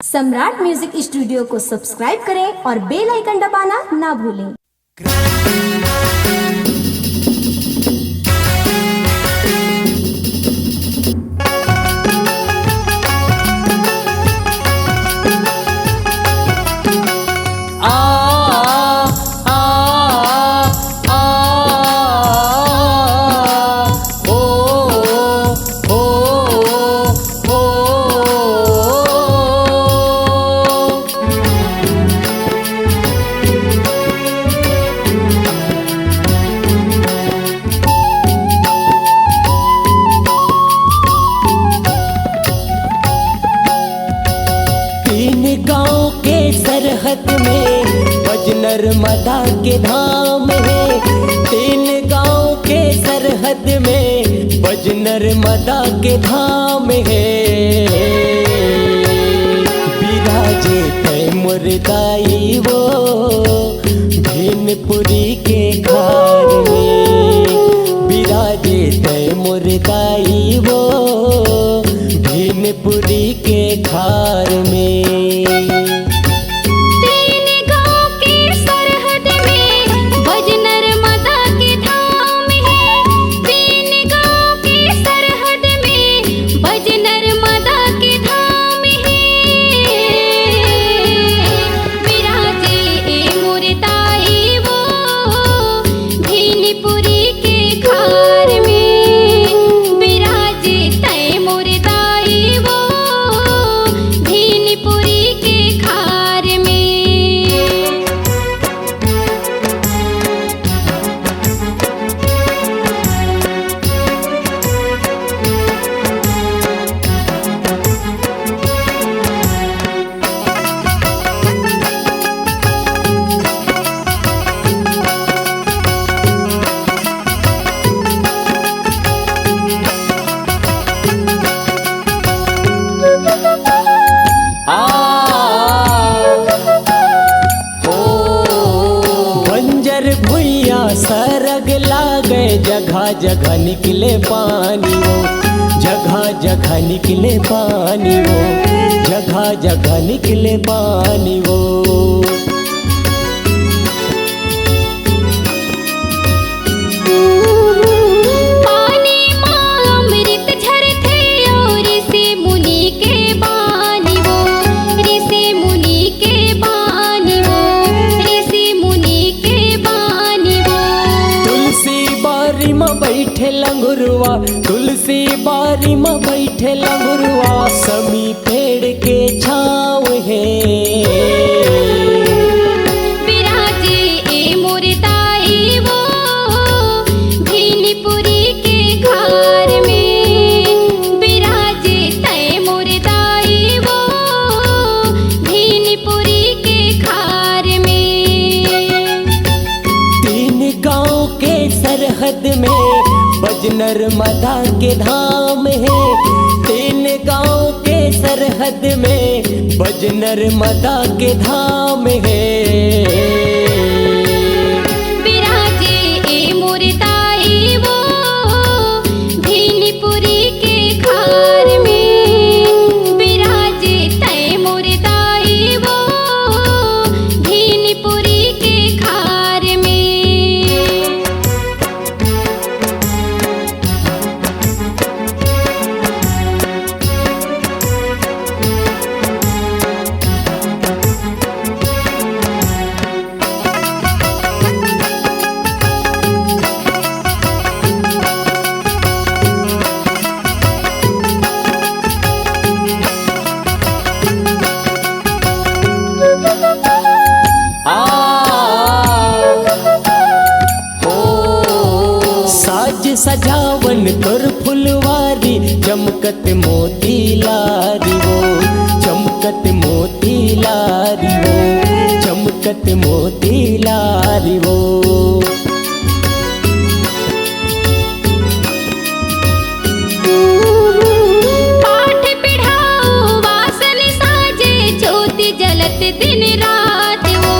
सम्राट music studio को subscribe करें और बेल आइकन दबाना ना भूलें। सरहद में नर्मदा के धाम है। 3 गांव के सरहद में नर्मदा के धाम है। बिराजे तैमूर दाई वो भेनपुरी के खार में। बिराजे तैमूर दाई वो भेनपुरी के खार में। सरग लागे जगह जगह निकले पानी वो। जगह जगह निकले पानी वो। जगह जगह निकले पानी वो। बैठे लंगुरवा तुलसी बारी में बैठे लंगुरवा। समी पेड़ के छाँव है। बिराजे ए मोर दाई वो भेनपुरी के खार में। बिराजे तै मोर दाई वो भेनपुरी के खार में। 3 गांव के सरहद में नर्मदा के धाम है। 3 गांव के सरहद में नर्मदा के धाम है। बिराजे ए मोर दाई वो भेनपुरी के खार में। बिराजे तै मोर दाई वो भेनपुरी के खार में। सजावन तोर फुलवारी चमकत मोती लारी वो। चमकत मोती लारी वो। चमकत मोती लारी वो। पाठ पढ़ाओ वासन साजे ज्योति जलत दिन रात वो।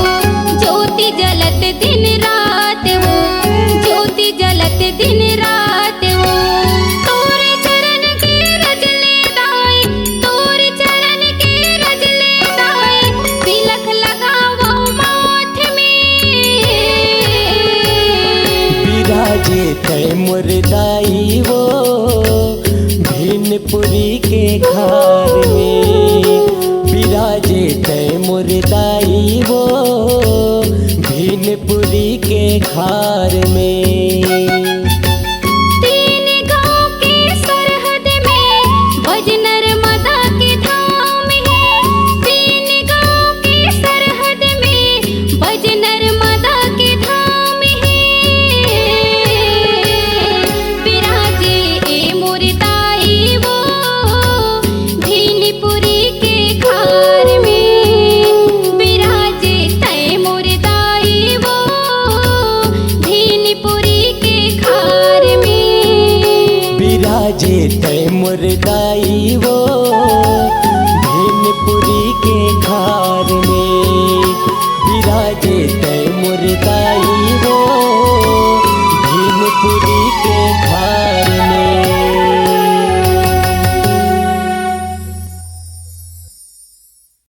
ज्योति जलत दिन रात वो। ज्योति जलत दिन रात वो। तोरे चरण के रजले दाई। तोरे चरण के रजले खार में। तीन गांव के सरहद में बज नर्मदा के धाम है। तीन गांव के सरहद में बज नर्मदा के धाम है। बिराजे ए मुरताई वो भीलपुरी के खार में। बिराजे तय मुरताई वो भीलपुरी के खार में। बिराजे तय मुरदाई वो भीलपुरी के खार में। बिराजे तय मुरदाई